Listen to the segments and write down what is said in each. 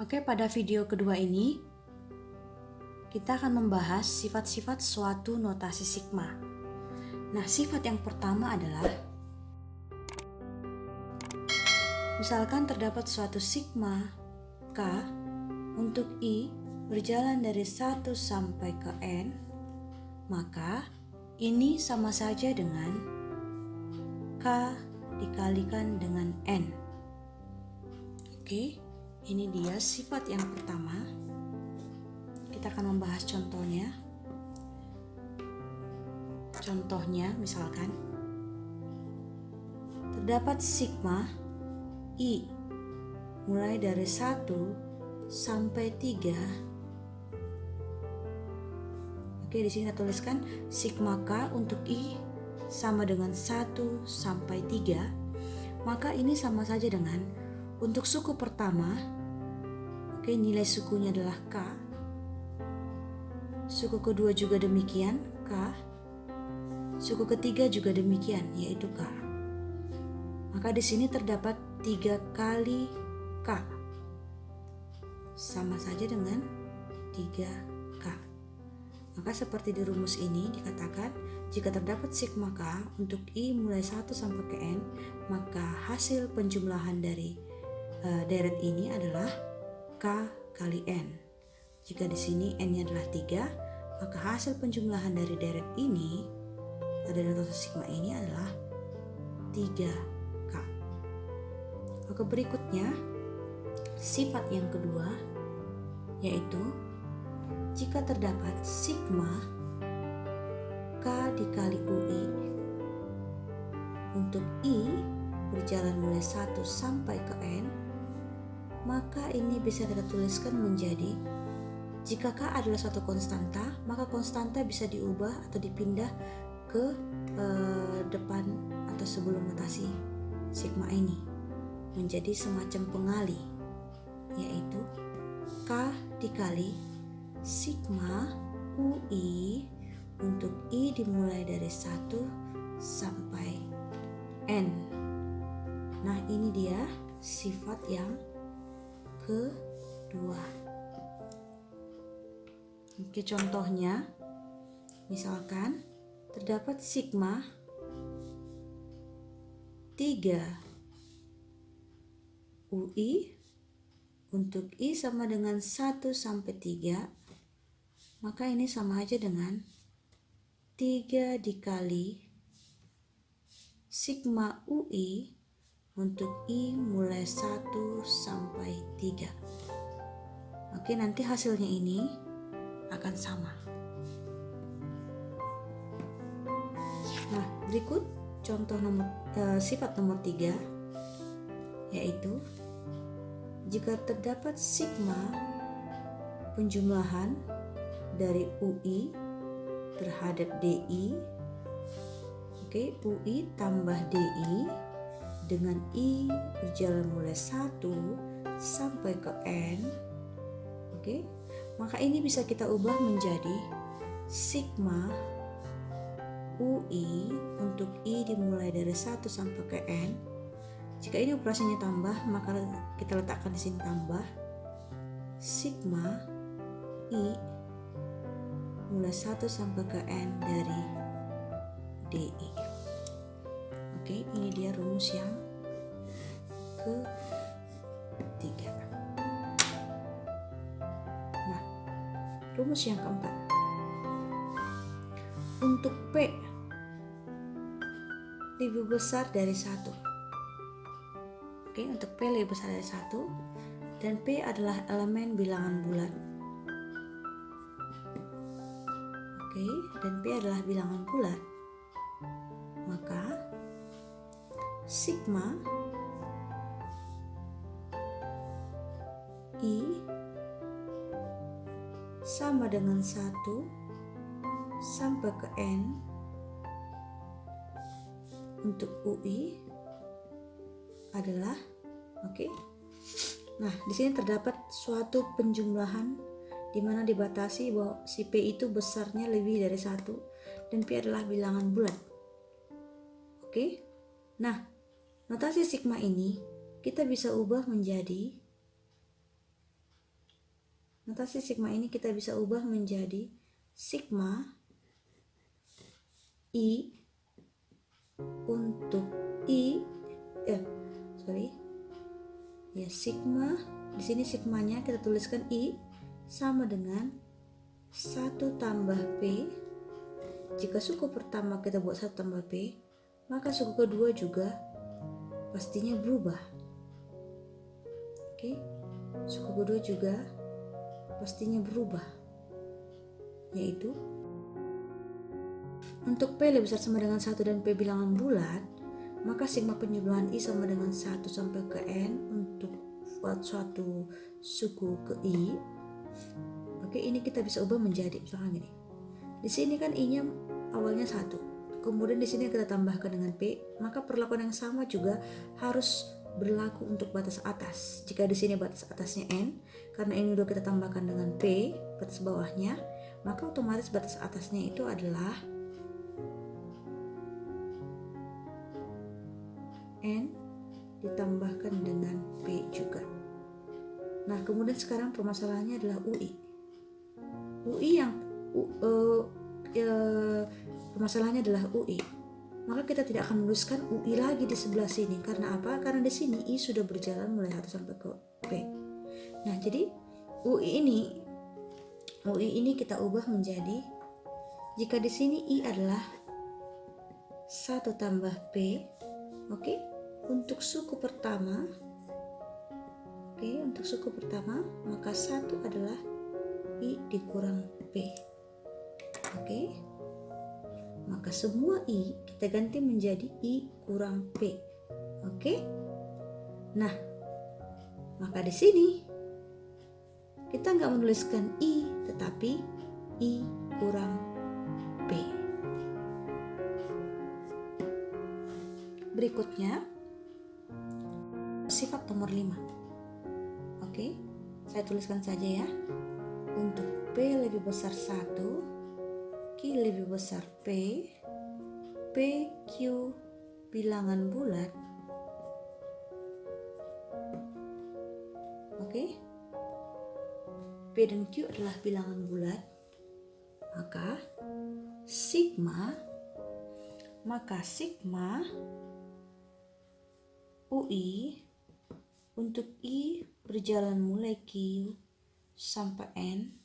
Oke, pada video kedua ini kita akan membahas sifat-sifat suatu notasi sigma. Nah, sifat yang pertama adalah misalkan terdapat suatu sigma K untuk I berjalan dari 1 sampai ke N, maka ini sama saja dengan K dikalikan dengan N. Oke, ini dia sifat yang pertama. Kita akan membahas contohnya. Contohnya misalkan terdapat sigma I mulai dari 1 sampai 3. Oke, di sini kita tuliskan sigma K untuk I sama dengan 1 sampai 3. Maka ini sama saja dengan untuk suku pertama, oke, nilai sukunya adalah K. Suku kedua juga demikian, K. Suku ketiga juga demikian, yaitu K. Maka di sini terdapat 3 kali K. Sama saja dengan 3K. Maka seperti di rumus ini dikatakan, jika terdapat sigma K untuk I mulai 1 sampai ke N, maka hasil penjumlahan dari deret ini adalah K kali N. Jika di sini N-nya adalah 3, maka hasil penjumlahan dari deret ini, dari notasi sigma ini adalah 3K. Oke, berikutnya sifat yang kedua yaitu jika terdapat sigma K dikali UI untuk I berjalan mulai 1 sampai ke N, maka ini bisa kita tuliskan menjadi jika K adalah suatu konstanta, maka konstanta bisa diubah atau dipindah ke depan atau sebelum notasi sigma ini menjadi semacam pengali, yaitu K dikali sigma UI untuk I dimulai dari 1 sampai N. Nah, ini dia sifat yang kedua. Oke, contohnya misalkan terdapat sigma 3 UI untuk I sama dengan 1 sampai 3, maka ini sama aja dengan 3 dikali sigma UI untuk I mulai 1 sampai 3. Oke, nanti hasilnya ini akan sama. Nah, berikut contoh sifat nomor 3 yaitu jika terdapat sigma penjumlahan dari UI terhadap DI, oke, UI tambah DI dengan I berjalan mulai 1 sampai ke N, oke, maka ini bisa kita ubah menjadi sigma UI untuk I dimulai dari 1 sampai ke N. Jika ini operasinya tambah, maka kita letakkan di sini tambah sigma I mulai 1 sampai ke N dari DI. Oke, ini dia rumus yang ketiga. Nah, rumus yang keempat. Untuk P lebih besar dari 1. Oke, untuk P lebih besar dari 1 dan P adalah elemen bilangan bulat. Oke, dan P adalah bilangan bulat. Maka sigma I sama dengan 1 sampai ke N untuk UI adalah oke. Nah, di sini terdapat suatu penjumlahan di mana dibatasi bahwa si P itu besarnya lebih dari 1 dan P adalah bilangan bulat. Oke. Nah, notasi sigma ini kita bisa ubah menjadi Notasi sigma ini kita bisa ubah menjadi sigma I untuk sigma, di sini sigmanya kita tuliskan I sama dengan 1 tambah P. Jika suku pertama kita buat 1 tambah P, maka suku kedua juga pastinya berubah. Oke, suku kedua juga pastinya berubah, yaitu untuk P lebih besar sama dengan 1 dan P bilangan bulat, maka sigma penjumlahan I sama dengan 1 sampai ke N untuk buat suatu suku ke I. Oke, ini kita bisa ubah menjadi misalkan gini. Di sini kan I-nya awalnya 1. Kemudian di sini kita tambahkan dengan P, maka perlakuan yang sama juga harus berlaku untuk batas atas. Jika di sini batas atasnya N, karena ini udah kita tambahkan dengan P, batas bawahnya, maka otomatis batas atasnya itu adalah N ditambahkan dengan P juga. Nah, kemudian sekarang permasalahannya adalah UI. UI yang permasalahannya adalah UI. Maka kita tidak akan menuliskan UI lagi di sebelah sini. Karena apa? Karena di sini I sudah berjalan mulai 1 sampai ke P. Nah, jadi UI ini kita ubah menjadi, jika di sini I adalah 1 tambah P, oke, untuk suku pertama, maka 1 adalah I dikurang P. Oke, maka semua I kita ganti menjadi I kurang P. Oke, nah, maka di sini kita nggak menuliskan I, tetapi I kurang P. Berikutnya sifat nomor 5. Oke, saya tuliskan saja ya. Untuk P lebih besar 1, Q lebih besar P, PQ bilangan bulat. Oke, P dan Q adalah bilangan bulat, maka sigma UI untuk I berjalan mulai Q sampai N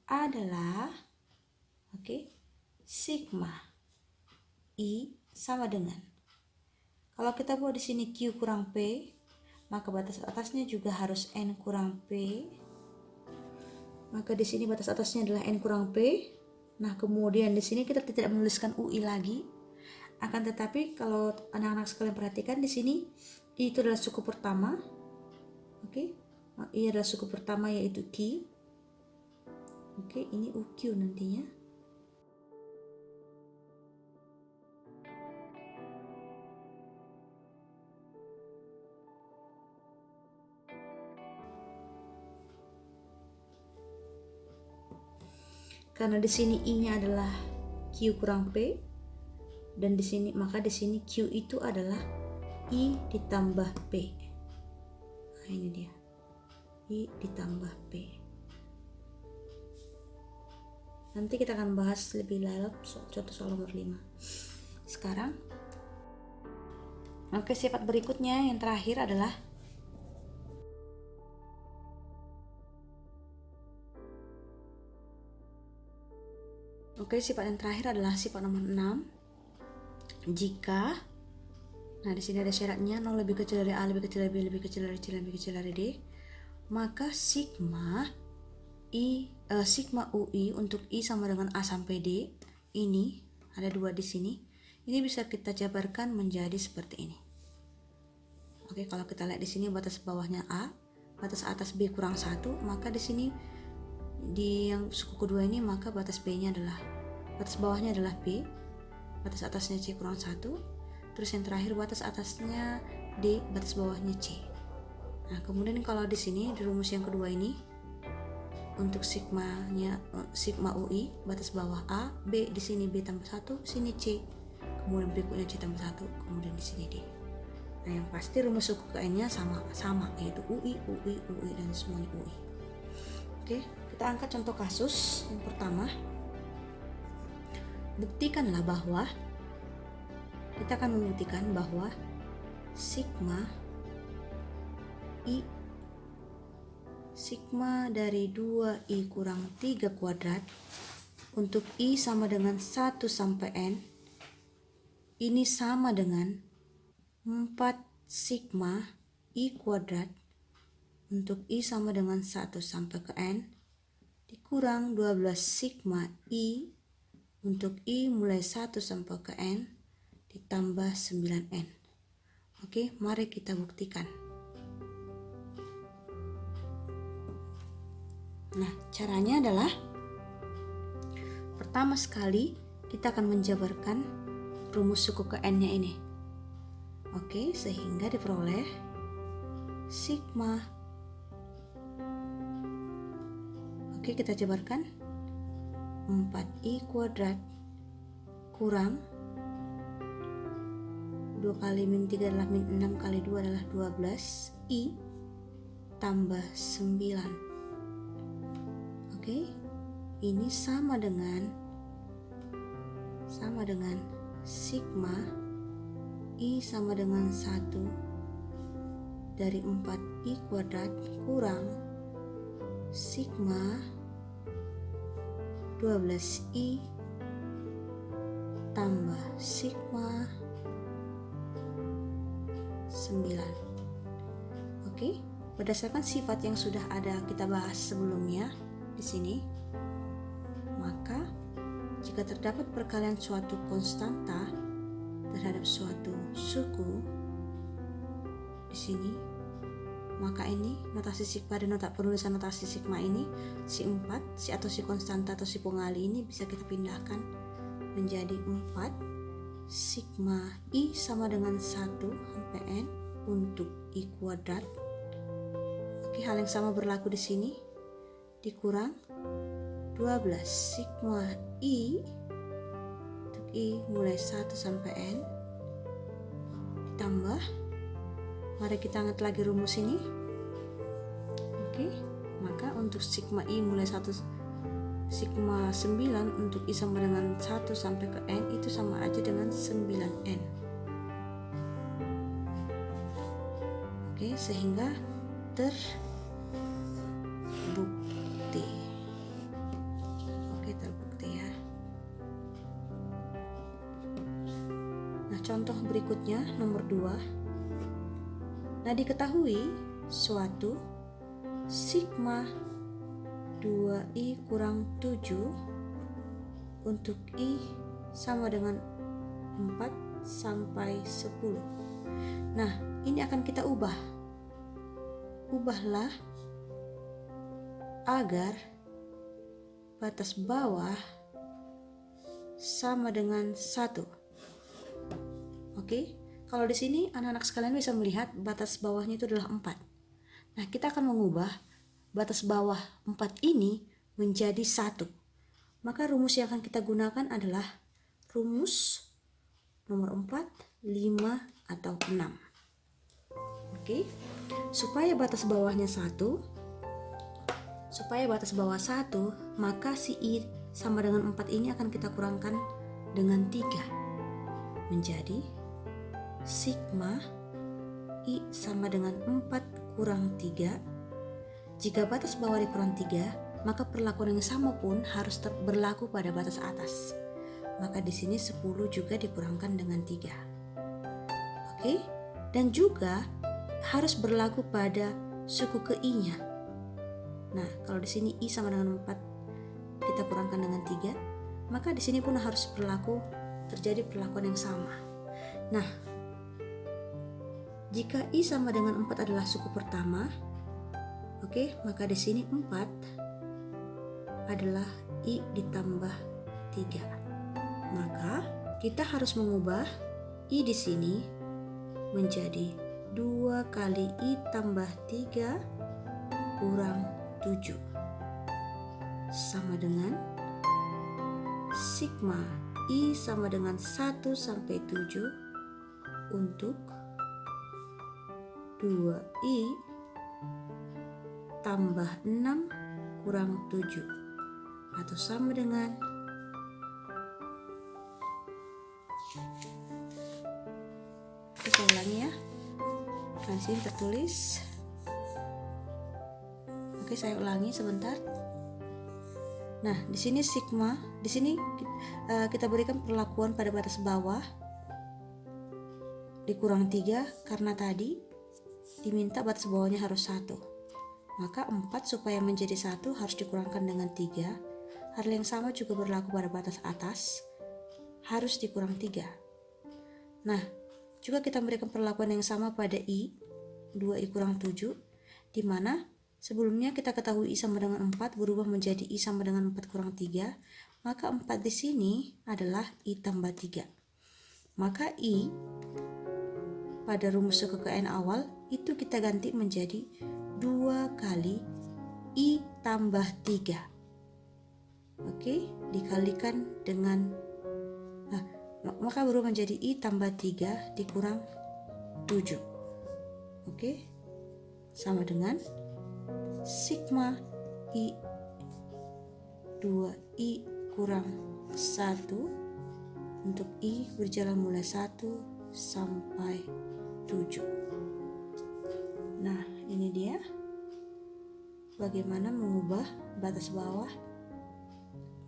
adalah sigma I sama dengan, kalau kita buat di sini Q kurang P, maka batas atasnya juga harus N kurang P. Maka di sini batas atasnya adalah N kurang P. Nah, kemudian di sini kita tidak menuliskan UI lagi. Akan tetapi kalau anak-anak sekalian perhatikan di sini I itu adalah suku pertama. Oke. I adalah suku pertama yaitu Q. Oke, ini UQ nantinya. Karena di sini I-nya adalah Q kurang P, dan di sini maka di sini Q itu adalah I ditambah P. Nah, ini dia. I ditambah P. Nanti kita akan bahas lebih lanjut contoh soal nomor 5. Sekarang sifat berikutnya yang terakhir adalah sifat yang terakhir adalah sifat nomor 6. Jika di sini ada syaratnya 0 lebih kecil dari A, lebih kecil dari B, lebih kecil dari C, lebih kecil dari D, maka sigma UI untuk I sama dengan A sampai D, ini ada 2 di sini. Ini bisa kita jabarkan menjadi seperti ini. Oke, kalau kita lihat di sini batas bawahnya A, batas atas B kurang 1, maka di sini di yang suku kedua ini maka batas B-nya adalah, batas bawahnya adalah B, batas atasnya C kurang 1, terus yang terakhir batas atasnya D, batas bawahnya C. Nah, kemudian kalau di sini di rumus yang kedua ini untuk sigma UI batas bawah A, B di sini B tambah 1, sini C, kemudian berikutnya C tambah 1, kemudian di sini D. Nah, yang pasti rumus suku ke N-nya sama yaitu UI dan semuanya UI. Oke, kita angkat contoh kasus yang pertama. Buktikanlah bahwa kita akan membuktikan bahwa sigma dari 2i kurang 3 kuadrat untuk i sama dengan 1 sampai n ini sama dengan 4 sigma i kuadrat untuk i sama dengan 1 sampai ke n dikurang 12 sigma i untuk i mulai 1 sampai ke n ditambah 9n. Oke, mari kita buktikan. Nah, caranya adalah pertama sekali kita akan menjabarkan rumus suku ke n-nya ini. Oke, sehingga diperoleh sigma. Oke, kita jabarkan 4i kuadrat kurang 2 kali min 3 adalah min 6 kali 2 adalah 12i tambah 9. Oke, ini sama dengan sigma i sama dengan 1 dari 4i kuadrat kurang sigma 12i tambah sigma 9. Oke, berdasarkan sifat yang sudah ada kita bahas sebelumnya di sini, maka jika terdapat perkalian suatu konstanta terhadap suatu suku di sini, maka ini notasi sigma dan penulisan notasi sigma ini si 4, si atau si konstanta atau si pengali ini bisa kita pindahkan menjadi 4 sigma i sama dengan 1 sampai n untuk i kuadrat. Oke, hal yang sama berlaku di sini dikurang 12 sigma i untuk i mulai 1 sampai n ditambah, mari kita angkat lagi rumus ini. Oke, maka untuk sigma i mulai 1 sigma 9 untuk i sama dengan 1 sampai ke n itu sama aja dengan 9n. Oke, sehingga terbukti. Oke, terbukti ya. Nah, contoh berikutnya nomor 2. Nah, diketahui suatu sigma 2i kurang 7 untuk i sama dengan 4 sampai 10. Nah, ini akan kita ubahlah agar batas bawah sama dengan 1. Oke, kalau di sini anak-anak sekalian bisa melihat batas bawahnya itu adalah 4. Nah, kita akan mengubah batas bawah 4 ini menjadi 1. Maka rumus yang akan kita gunakan adalah rumus nomor 4, 5, atau 6. Oke, supaya batas bawah 1, maka si i sama dengan 4 ini akan kita kurangkan dengan 3 menjadi sigma i sama dengan 4 kurang 3. Jika batas bawah dikurang 3, maka perlakuan yang sama pun harus berlaku pada batas atas. Maka di sini 10 juga dikurangkan dengan 3. Oke? Dan juga harus berlaku pada suku ke i-nya. Nah, kalau di sini i sama dengan 4 kita kurangkan dengan 3, maka di sini pun harus terjadi perlakuan yang sama. Nah, jika i sama dengan 4 adalah suku pertama, oke, maka di sini 4 adalah i ditambah 3. Maka kita harus mengubah i di sini menjadi 2 kali i tambah 3 kurang 7 sama dengan sigma i sama dengan 1 sampai 7 untuk 2i tambah 6 kurang 7 atau sama dengan kita ulangi ya. Nah, di sini tertulis. Oke, saya ulangi sebentar. Nah, di sini sigma, di sini kita berikan perlakuan pada batas bawah dikurang 3 karena tadi diminta batas bawahnya harus 1. Maka 4 supaya menjadi 1 harus dikurangkan dengan 3. Hal yang sama juga berlaku pada batas atas, harus dikurang 3. Nah, juga kita memberikan perlakuan yang sama pada I, 2I kurang 7, di mana sebelumnya kita ketahui I sama dengan 4 berubah menjadi I sama dengan 4 kurang 3, maka 4 di sini adalah I tambah 3. Maka I pada rumus suku ke N awal itu kita ganti menjadi 2 kali I tambah 3. Oke, dikalikan dengan maka berubah menjadi I tambah 3 dikurang 7. Oke, sama dengan sigma I 2I kurang 1 untuk I berjalan mulai 1 sampai 7. Nah, ini dia bagaimana mengubah batas bawah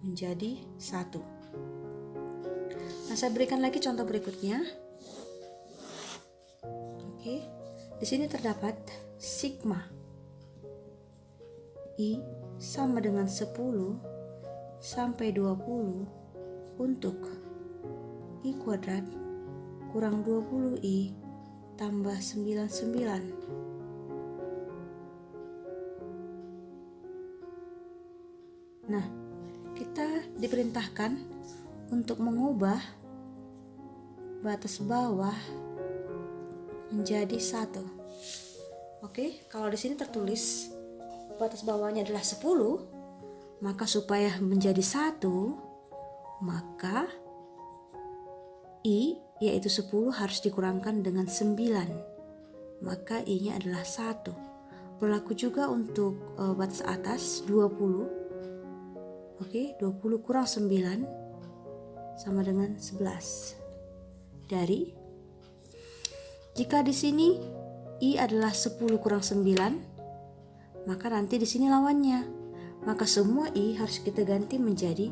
menjadi 1. Nah, saya berikan lagi contoh berikutnya. Oke, di sini terdapat sigma I sama dengan 10 sampai 20 untuk I kuadrat kurang 20I tambah 99. Nah, kita diperintahkan untuk mengubah batas bawah menjadi 1. Oke, kalau di sini tertulis batas bawahnya adalah 10, maka supaya menjadi 1, maka I yaitu 10 harus dikurangkan dengan 9. Maka I-nya adalah 1. Berlaku juga untuk batas atas 20. Oke, 20 kurang 9 sama dengan 11. Dari jika di sini I adalah 10 kurang 9, maka nanti di sini lawannya. Maka semua I harus kita ganti menjadi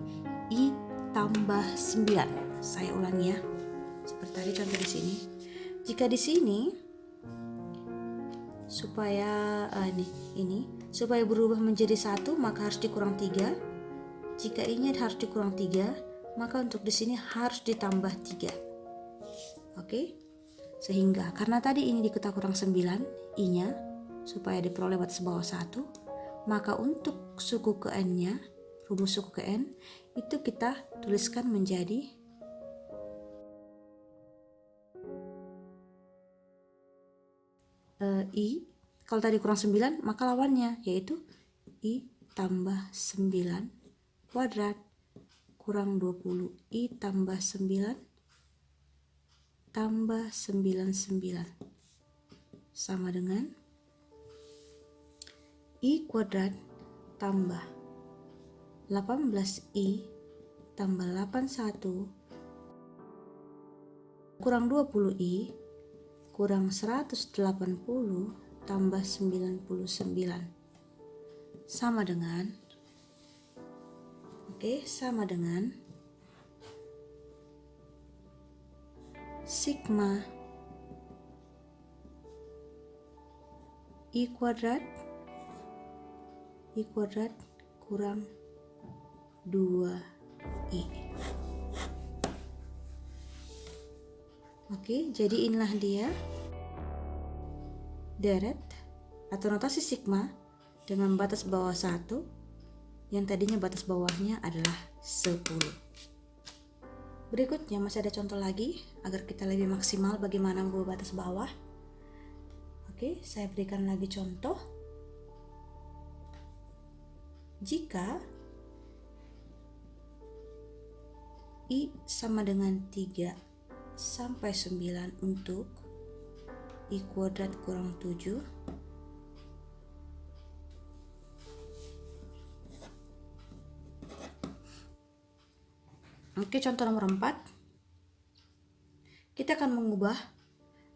I tambah 9. Saya ulangi ya. Seperti tadi contoh di sini. Jika di sini supaya ini supaya berubah menjadi 1 maka harus dikurang 3. Jika I-nya harus dikurang 3, maka untuk di sini harus ditambah 3. Oke, sehingga karena tadi ini diketa kurang 9 I-nya supaya diperoleh batas bawah 1, maka untuk suku ke N-nya, rumus suku ke N itu kita tuliskan menjadi I, kalau tadi kurang 9 maka lawannya yaitu I tambah 9 kuadrat kurang 20 I tambah 9 tambah 99 sama dengan I kuadrat tambah 18I tambah 81 kurang 20I kurang 180 tambah 99 sama dengan sama dengan sigma I kuadrat kurang 2I. Oke, jadi inilah dia deret atau notasi sigma dengan batas bawah 1 yang tadinya batas bawahnya adalah 10. Berikutnya masih ada contoh lagi agar kita lebih maksimal bagaimana mengubah batas bawah. Oke, saya berikan lagi contoh. Jika I sama dengan 3 sampai 9 untuk I kuadrat kurang 7 Oke, contoh nomor 4. Kita akan mengubah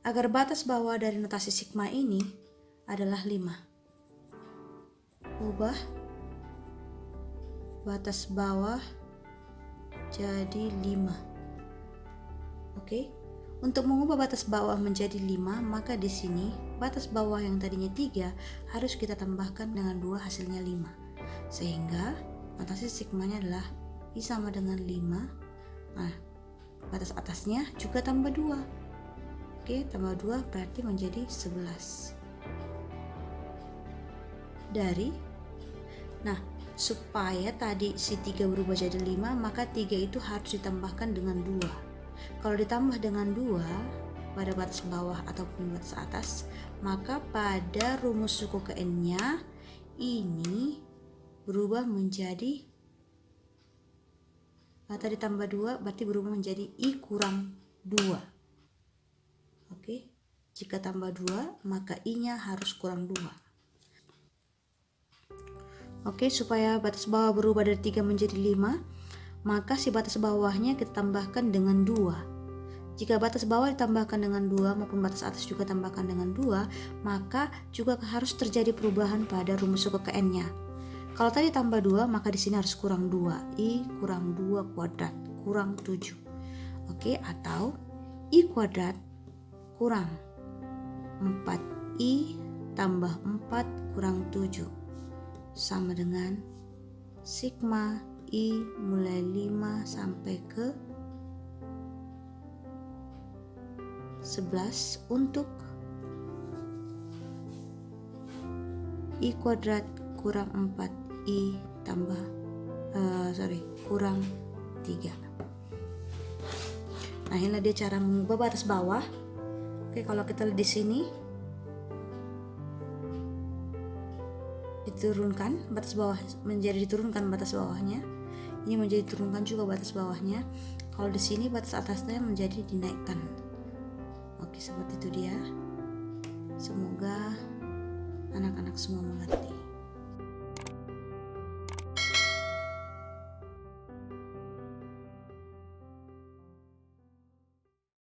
agar batas bawah dari notasi sigma ini adalah 5. Ubah batas bawah jadi 5. Oke. Untuk mengubah batas bawah menjadi 5, maka di sini batas bawah yang tadinya 3 harus kita tambahkan dengan 2 hasilnya 5. Sehingga notasi sigmanya adalah I sama dengan 5. Nah, batas atasnya juga tambah 2. Oke, tambah 2 berarti menjadi 11. Nah, supaya tadi si 3 berubah jadi 5, maka 3 itu harus ditambahkan dengan 2. Kalau ditambah dengan 2 pada batas bawah ataupun batas atas, maka pada rumus suku ke N-nya ini berubah menjadi tadi tambah 2 berarti berubah menjadi I kurang 2. Oke, jika tambah 2 maka I-nya harus kurang 2. Oke, supaya batas bawah berubah dari 3 menjadi 5, maka si batas bawahnya kita tambahkan dengan 2. Jika batas bawah ditambahkan dengan 2 maupun batas atas juga tambahkan dengan 2, maka juga harus terjadi perubahan pada rumus suku ke N-nya. Kalau tadi tambah 2, maka di sini harus kurang 2. I kurang 2 kuadrat kurang 7. Oke, atau I kuadrat kurang 4I tambah 4 kurang 7 sama dengan sigma I mulai 5 sampai ke 11 untuk I kuadrat kurang 4I tambah kurang 3. Nah, inilah dia cara mengubah batas bawah. Oke, kalau kita lihat di sini diturunkan batas bawah menjadi diturunkan batas bawahnya. Ini menjadi diturunkan juga batas bawahnya. Kalau di sini batas atasnya menjadi dinaikkan. Oke, seperti itu dia. Semoga anak-anak semua mengerti.